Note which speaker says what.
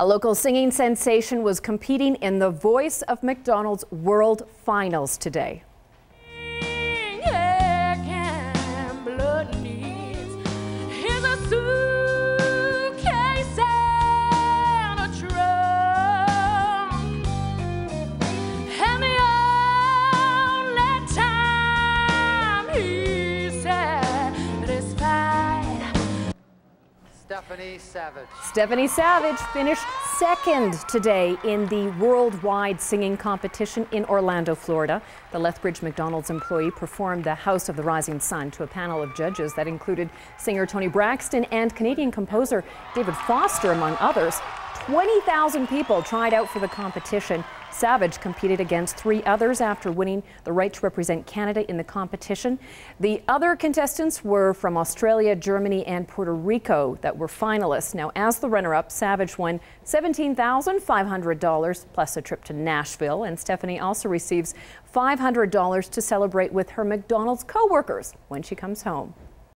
Speaker 1: A local singing sensation was competing in the Voice of McDonald's World Finals today. Stephanie Savage finished second today in the worldwide singing competition in Orlando, Florida. The Lethbridge McDonald's employee performed the House of the Rising Sun to a panel of judges that included singer Toni Braxton and Canadian composer David Foster, among others. 20,000 people tried out for the competition. Savage competed against 3 others after winning the right to represent Canada in the competition. The other contestants were from Australia, Germany, and Puerto Rico that were finalists. Now, as the runner-up, Savage won $17,500 plus a trip to Nashville, and Stephanie also receives $500 to celebrate with her McDonald's co-workers when she comes home.